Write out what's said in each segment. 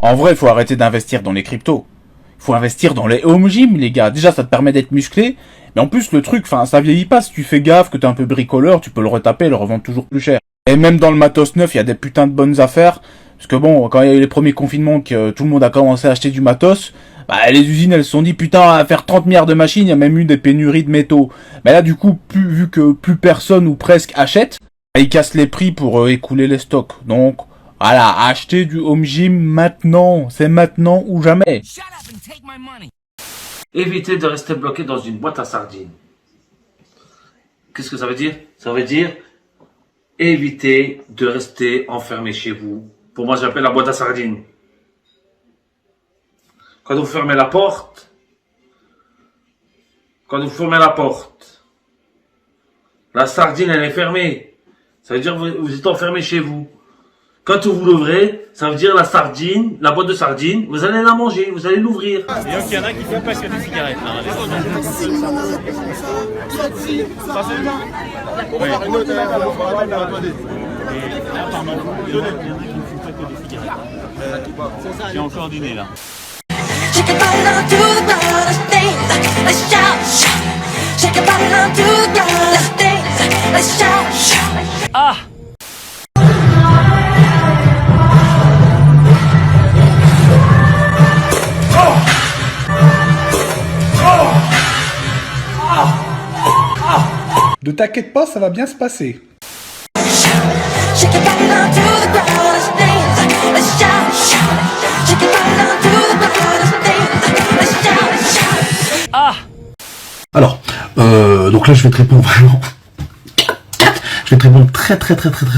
En vrai, il faut arrêter d'investir dans les cryptos. Il faut investir dans les home gym, les gars. Déjà, ça te permet d'être musclé. Mais en plus, le truc, ça vieillit pas. Si tu fais gaffe, que t'es un peu bricoleur, tu peux le retaper et le revendre toujours plus cher. Et même dans le matos neuf, il y a des putains de bonnes affaires. Parce que bon, quand il y a eu les premiers confinements, que tout le monde a commencé à acheter du matos, les usines, elles se sont dit, putain, à faire 30 milliards de machines, il y a même eu des pénuries de métaux. Mais là, du coup, vu que plus personne ou presque achète, ils cassent les prix pour écouler les stocks. Donc, voilà, acheter du home gym maintenant. C'est maintenant ou jamais. Évitez de rester bloqué dans une boîte à sardines. Qu'est-ce que ça veut dire? Ça veut dire évitez de rester enfermé chez vous. Pour moi, j'appelle la boîte à sardines. Quand vous fermez la porte, la sardine, elle est fermée. Ça veut dire que vous êtes enfermé chez vous. Quand vous l'ouvrez, ça veut dire la sardine, la boîte de sardines, vous allez la manger, vous allez l'ouvrir. Et donc il y en a qui font passer des cigarettes. J'ai encore du nez là. Ah! Ne t'inquiète pas, ça va bien se passer. Ah! Alors, donc là je vais te répondre vraiment. Je vais te répondre très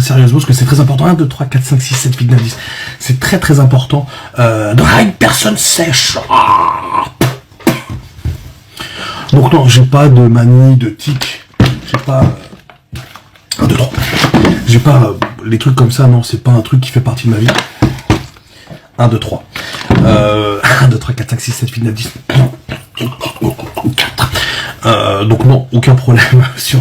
sérieusement parce que c'est très important. 1, 2, 3, 4, 5, 6, 7, 8, 9, 10. C'est très important. Dans une personne sèche. Donc non, j'ai pas de manie, de tic. J'ai pas... 1, 2, 3. J'ai pas les trucs comme ça, non, c'est pas un truc qui fait partie de ma vie. 1, 2, 3. 1, 2, 3, 4, 5, 6, 7, 8, 9, 10. 4. Donc non, aucun problème sur...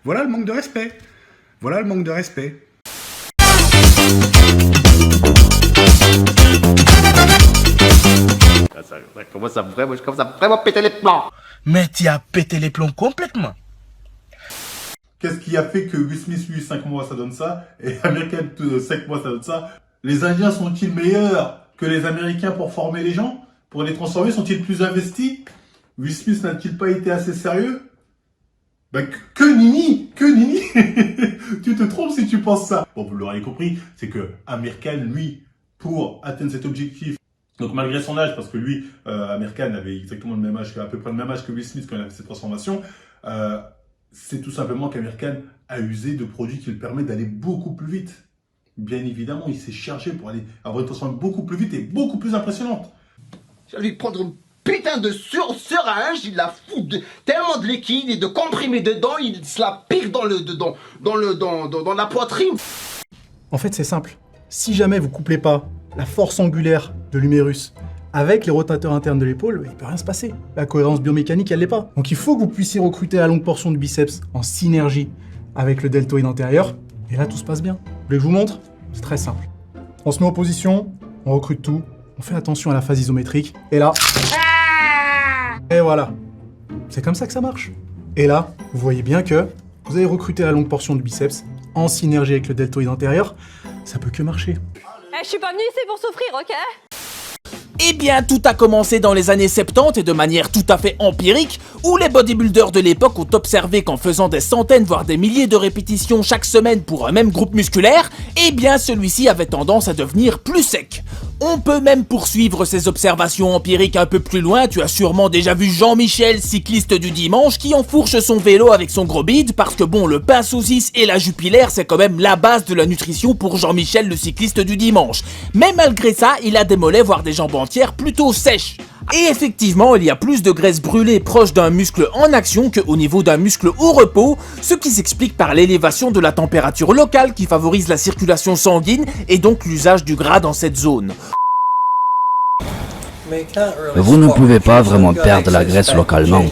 Voilà le manque de respect. Voilà le manque de respect. Ça commence à vraiment péter les plombs. Mais tu as pété les plombs complètement. Qu'est-ce qui a fait que Will Smith, lui, 5 mois, ça donne ça, et American, 5 mois, ça donne ça? Les Indiens sont-ils meilleurs que les Américains pour former les gens? Pour les transformer, sont-ils plus investis? Will Smith n'a-t-il pas été assez sérieux? Que nini. Tu te trompes si tu penses ça. Bon, vous l'aurez compris, c'est que Amir Khan, lui, pour atteindre cet objectif, donc malgré son âge, parce que lui, Amir Khan avait exactement le même âge, à peu près le même âge que Will Smith quand il a fait cette transformation, c'est tout simplement qu'Amir Khan a usé de produits qui lui permettent d'aller beaucoup plus vite. Bien évidemment, il s'est chargé pour aller avoir une transformation beaucoup plus vite et beaucoup plus impressionnante. Je vais lui prendre une putain de seringue, il la fout tellement de liquide et de comprimé dedans, il se la pique dans la poitrine. En fait, c'est simple. Si jamais vous couplez pas la force angulaire de l'humérus avec les rotateurs internes de l'épaule, il peut rien se passer. La cohérence biomécanique, elle l'est pas. Donc il faut que vous puissiez recruter la longue portion du biceps en synergie avec le deltoïde antérieur, et là tout se passe bien. Vous voulez que je vous montre? C'est très simple. On se met en position, on recrute tout, on fait attention à la phase isométrique, et là... Et voilà. C'est comme ça que ça marche. Et là, vous voyez bien que vous avez recruté la longue portion du biceps en synergie avec le deltoïde antérieur, ça peut que marcher. Je suis pas venue ici pour souffrir, ok? Eh bien, tout a commencé dans les années 70 et de manière tout à fait empirique, où les bodybuilders de l'époque ont observé qu'en faisant des centaines voire des milliers de répétitions chaque semaine pour un même groupe musculaire, eh bien celui-ci avait tendance à devenir plus sec. On peut même poursuivre ces observations empiriques un peu plus loin. Tu as sûrement déjà vu Jean-Michel, cycliste du dimanche, qui enfourche son vélo avec son gros bide parce que bon, le pain saucisse et la jupilaire, c'est quand même la base de la nutrition pour Jean-Michel, le cycliste du dimanche. Mais malgré ça, il a des mollets, voire des jambes entières plutôt sèches. Et effectivement, il y a plus de graisse brûlée proche d'un muscle en action qu'au niveau d'un muscle au repos, ce qui s'explique par l'élévation de la température locale qui favorise la circulation sanguine et donc l'usage du gras dans cette zone. Vous ne pouvez pas vraiment perdre la graisse localement.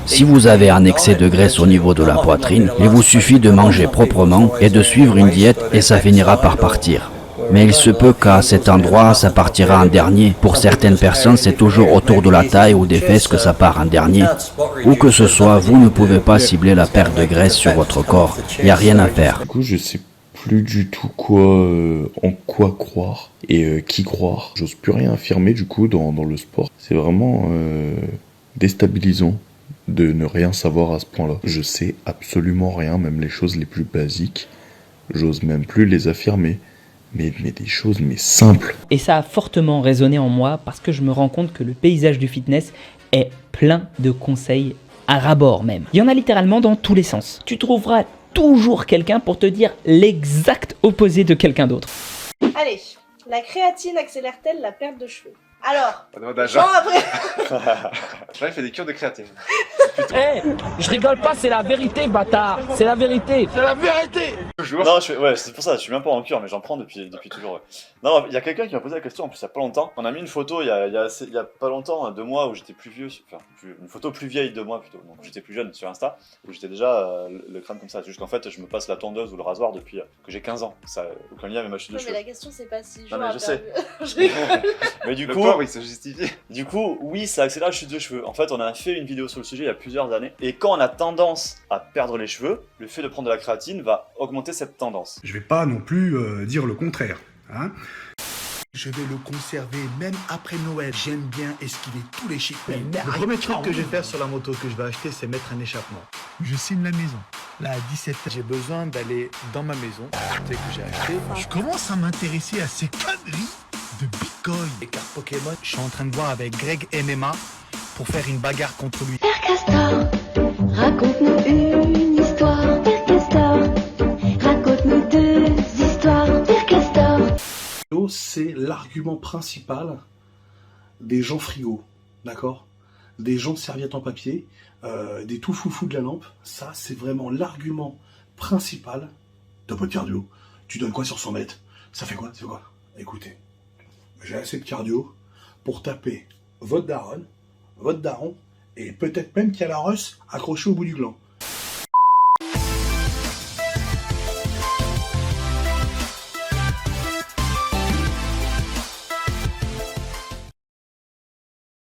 Si vous avez un excès de graisse au niveau de la poitrine, il vous suffit de manger proprement et de suivre une diète et ça finira par partir. Mais il se peut qu'à cet endroit, ça partira en dernier. Pour certaines personnes, c'est toujours autour de la taille ou des fesses que ça part en dernier. Où que ce soit, vous ne pouvez pas cibler la perte de graisse sur votre corps. Il n'y a rien à faire. Du coup, je sais plus du tout en quoi croire et qui croire. J'ose plus rien affirmer du coup dans le sport. C'est vraiment déstabilisant de ne rien savoir à ce point-là. Je sais absolument rien, même les choses les plus basiques. J'ose même plus les affirmer. Mais des choses simples. Et ça a fortement résonné en moi parce que je me rends compte que le paysage du fitness est plein de conseils à ras-bord même. Il y en a littéralement dans tous les sens. Tu trouveras toujours quelqu'un pour te dire l'exact opposé de quelqu'un d'autre. Allez, la créatine accélère-t-elle la perte de cheveux? Alors, Jean après. Jean il fait des cures de créatine. Eh, je rigole pas, c'est la vérité, bâtard. C'est la vérité. C'est la vérité. Non, ouais, c'est pour ça, je suis même pas en cure, mais j'en prends depuis toujours. Ouais. Non, il y a quelqu'un qui m'a posé la question, en plus il y a pas longtemps. On a mis une photo il y a pas longtemps, 2 mois, où j'étais plus vieux, enfin, une photo plus vieille de moi plutôt. Donc j'étais plus jeune sur Insta, où j'étais déjà le crâne comme ça. Juste qu'en fait, je me passe la tondeuse ou le rasoir depuis que j'ai 15 ans. Ça n'a aucun lien avec ma chute de cheveux. Mais la question c'est pas si non, mais je sais. Mais du coup, il se justifie. Du coup, oui, ça accélère la chute de cheveux. En fait, on a fait une vidéo sur le sujet il y a plusieurs années. Et quand on a tendance à perdre les cheveux, le fait de prendre de la créatine va augmenter cette tendance. Je vais pas non plus dire le contraire, hein. Je vais le conserver même après Noël. J'aime bien esquiver tous les chics. Le premier truc que je vais faire sur la moto que je vais acheter, c'est mettre un échappement. Je signe la maison. Là, à 17 ans, j'ai besoin d'aller dans ma maison. C'est que j'ai acheté. Je commence à m'intéresser à ces conneries de Bitcoin. Les cartes Pokémon, je suis en train de voir avec Greg MMA pour faire une bagarre contre lui. Père Castor, raconte-nous une histoire. Père Castor, raconte-nous 2 histoires. Père Castor. C'est l'argument principal des gens frigo, d'accord? Des gens de serviettes en papier, des tout foufous de la lampe. Ça, c'est vraiment l'argument principal de votre cardio. Tu donnes quoi sur 100 mètres? Ça fait quoi? Écoutez, j'ai assez de cardio pour taper votre daronne, votre daron, et peut-être même qu'il y a la russe accrochée au bout du gland.